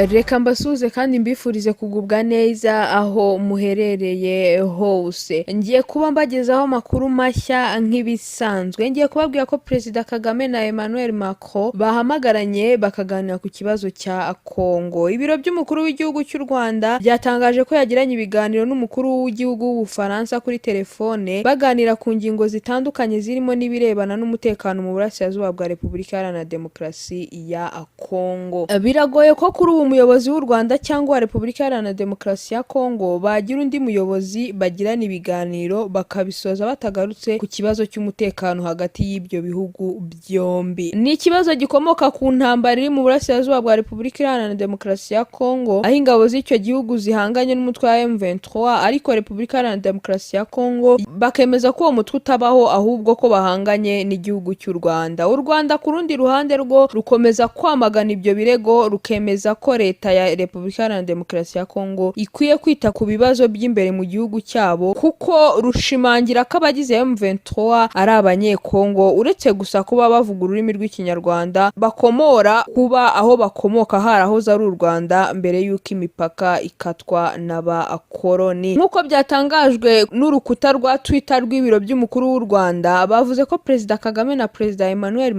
Reka mbasuze kandi mbifurize kugubwa neza aho muherereye hose. Ngiye kuba mbagezaho amakuru mashya nk'ibisanzwe. Ngiye kubabwira ko Perezida Kagame na Emmanuel bahamagaranye bakaganira ku kibazo cya Kongo. Ibiro by'umukuru w'igihugu cy'u Rwanda byatangaje ko yagiranye ibiganiro n'umukuru w'igihugu w'Ubufaransa kuri telefone baganira ku ngingo zitandukanye zirimo n'ibirebana n'umutekano mu burasirazuba bwa Repubulika Iharanira Demokarasi ya Kongo. Biragoye ko kuri umuyobozi w'u Rwanda cyangwa Repubulika Iharanira Demokarasi ya Kongo bagira undi muyobozi bagirana ibiganiro bakabisoza batagarutse ku kibazo cy'umutekano hagati y'ibyo bihugu byombi. Ni ikibazo gikomoka ku ntambara iri mu burasirazuba bwa Repubulika Iharanira Demokarasi ya Kongo aho ingabo z'icyo gihugu zihanganye n'umutwe wa M23, ariko Repubulika Iharanira Demokarasi ya Kongo bakemeza ko uwo mutwe utabaho ahubwo ko bahanganye n'igihugu cy'u Rwanda. U Rwanda ku rundi ruhande rwo rukomeza kwamagana ibyo birego, rukemeza ko leta ya Repubulika Iharanira Demokarasi ya Kongo ikwiye kwita ku bibazo by'imbere mu gihugu cyabo kuko rushimangira ko abagize M23 ari abanyekongo, uretse gusa kuba bavuga ururimi rw'ikinyarwanda bakomora kuba aho bakomoka harahoze ari u Rwanda mbere y'uko imipaka ikatwa n'abakoloni. Nk'uko byatangajwe n'urukuta rwa Twitter rw'ibiro by'umukuru w'u Rwanda, bavuze ko Perezida Kagame na Perezida Emmanuel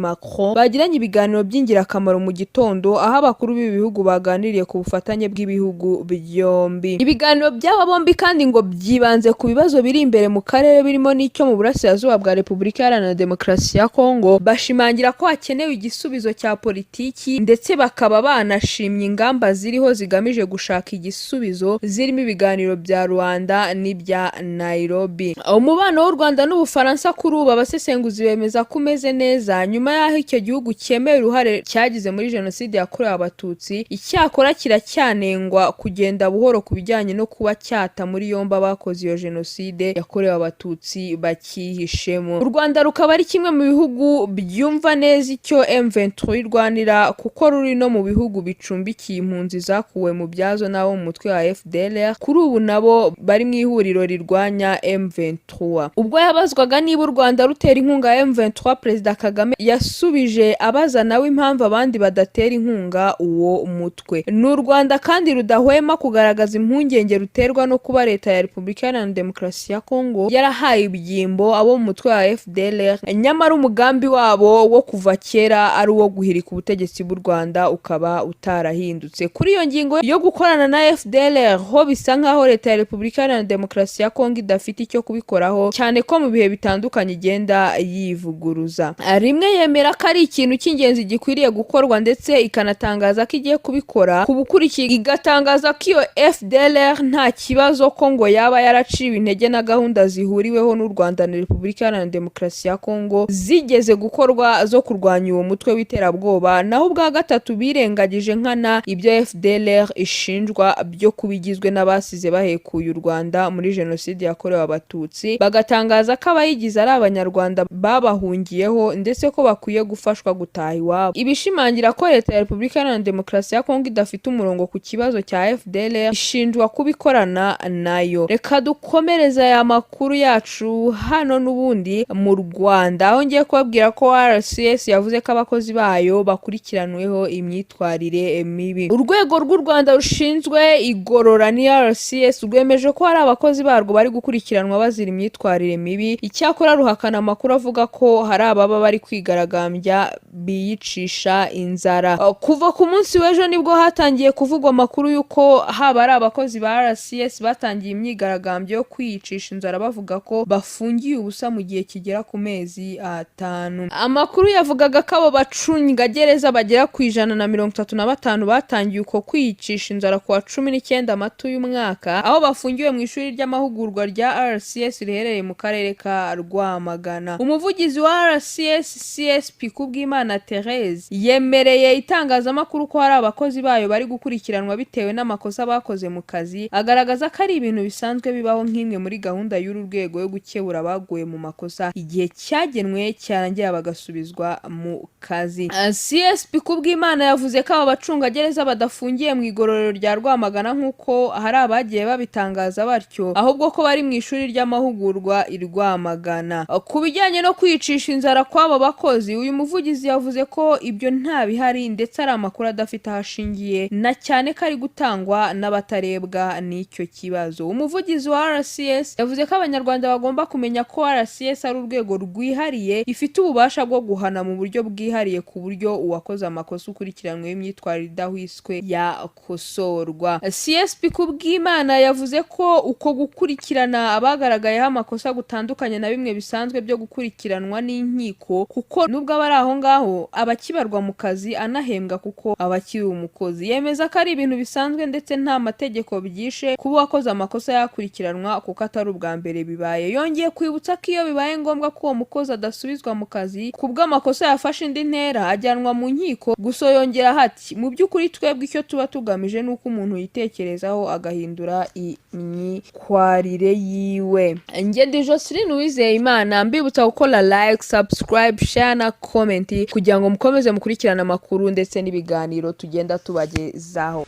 bagiranye ibiganiro by'ingirakamaro mu gitondo aho abakuru b'ibi bihugu baganiriye ku bufatanye bw'ibihugu byombi. Ibiganiro by'aba bombi kandi ngo byibanze ku bibazo biri imbere mu karere birimo n'icyo mu burasirazuba bwa Repubulika Iharanira Demokarasi ya Kongo, bashimangira ko hakenewe igisubizo cya politiki ndetse bakaba banashimye ingamba ziriho zigamije gushaka igisubizo zirimo ibiganiro bya Rwanda n'ibya Nairobi. Umubano w'u Rwanda n'Ubufaransa kuri ubu abasesenguzi bemeza ko umeze neza nyuma y'aho icyo gihugu cyemeye uruhare cyagize muri Jenoside yakorewe Abatutsi. Icyakora kiracyanengwa kugenda buhoro ku bijyanye no kuba cyata muri yombi abakoze iyo Jenoside yakorewe Abatutsi bakihishemo. U Rwanda rukaba ari kimwe mu bihugu byumva neza icyo M23 irwanira kuko ruri no mu bihugu bicumbikiye impunzi zakuwe mu byazo n'abo mu mutwe wa FDLR kuri ubu nabo bari mu ihuriro rirwanya M23. Ubwo yabazwaga niba u Rwanda rutera inkunga ya M23, Perezida Kagame yasubije abaza nawe impamvu abandi badatera inkunga uwo mutwe. N'u Rwanda kandi rudahwema kugaragaza impungenge ruterwa no kuba leta ya Repubulika Iharanira Demokarasi ya Kongo yarahaye ibyimbo abo mu mutwe wa FDLR, nyamara umugambi wabo wo kuva kera ari uwo guhirika ubutegetsi bw'u Rwanda ukaba utarahindutse. Kuri iyo ngingo yo gukorana na FDLR ho bisa nkaho leta ya Repubulika Iharanira Demokarasi ya Kongo idafite icyo kubikoraho, cyane ko mu bihe bitandukanye igenda yivuguruza. Rimwe yemera ko ari ikintu cy'ingenzi gikwiriye gukorwa ndetse ikanatangaza ko igiye kubikora ku bukurikiye, igatangaza ko iyo FDLR nta kibazo ko ngo yaba yaraciwe intege na gahunda zihuriweho n'u Rwanda na Repubulika Iharanira Demokarasi ya Kongo zigeze gukorwa zo kurwanya uwo mutwe w'iterabwoba. Naho ubwa gatatu birengagije nkana ibyo FDLR ishinjwa byo kubigizwe n'abasize bahekuye u Rwanda muri Jenoside yakorewe Abatutsi, bagatangaza ko abayigize ari Abanyarwanda babahungiyeho ndetse ko bakwiye gufashwa gutaha iwabo. Ibishimangira ko leta ya Repubulika Iharanira Demokarasi ya Kongo idafite umurongo ku kibazo cya FDLR ishinjwa kubikorana nayo. Reka dukomereza aya makuru yacu hano n'ubundi mu Rwanda, aho ngiye kubabwira ko RCS yavuze ko abakozi bayo bakurikiranweho imyitwarire mibi. Urwego rw'u Rwanda rushinzwe igorora ni RCS rwemeje ko hari abakozi barwo bari gukurikiranwa bazira imyitwarire mibi. Icyakora ruhakana amakuru avuga ko hari ababa bari kwigaragambya biyicisha inzara. Kuva ku munsi w'ejo nibwo hatangiye kuvugwa amakuru y'uko haba ari abakozi ba RCS batangiye imyigaragambyo yo kwiyicisha inzara bavuga ko bafungiye ubusa mu gihe kigera ku mezi 5. Amakuru yavugaga ko abo bacungagereza bagera ku 135 batangiye uko kwiyicisha inzara ku wa 19 Mata uyu mwaka, aho bafungiwe mu ishuri ry'amahugurwa rya RCS riherereye mu karere ka Rwamagana. Umuvugizi wa RCS CSP Kubwimana Therese yemereye itangazamakuru ko hari abakozi bayo bari gukurikiranwa bitewe n'amakosa bakoze mu kazi, agaragaza ko ari ibintu bisanzwe bibaho nk'imwe muri gahunda y'uru rwego yo gukebura abaguye mu makosa igihe cyagenwe cyarangiye bagasubizwa mu kazi. CSP Kubwimana yavuze ko aba bacungagereza badafungiye mu igororero rya Rwamagana nk'uko hari abagiye babitangaza batyo, ahubwo ko bari mu ishuri ry'amahugurwa i Rwamagana. Ku bijyanye no kwicisha inzara kw'aba bakozi, uyu muvugizi yavuze ko ibyo nta bihari ndetse ari amakuru adafite ahashingiye ishingiye na cyane ko ari gutangwa n'abatarebwa n'icyo kibazo. Umuvugizi wa RCS yavuze ko abanyarwanda bagomba kumenya ko RCS ari urwego rwihariye ifite ububasha bwo guhana mu buryo bwihariye ku buryo uwakoze amakosa ukurikiranwe imyitwarire idahwiswe yakosorwa. CSP Kubwimana yavuze ko uko gukurikirana abagaragayeho amakosa gutandukanye na bimwe bisanzwe byo gukurikiranwa n'inkiko, kuko nubwo abari aho ngaho abakibarwa mu kazi anahembwa kuko abakiri umukozi. Yemeza ko ari ibintu bisanzwe ndetse nta mategeko byishe kuba wakoze amakosa yakurikiranwa kuko atari ubwa mbere bibaye. Yongeye kwibutsa ko iyo bibaye ngombwa ko uwo mukozi adasubizwa mu kazi kubwo amakosa yafashe indi ntera ajyanwa mu nkiko. Gusa yongera hati mu by'ukuri twebwe icyo tuba tugamije nuko umuntu yitekerezaho agahindura imyitwarire yiwe. Njye ndi Jocelyn Uwizeyimana, mbibutsa gukora like, subscribe, share na comment kugira ngo mukomeze mukurikirana amakuru ndetse n'ibiganiro tugenda tubagezaho.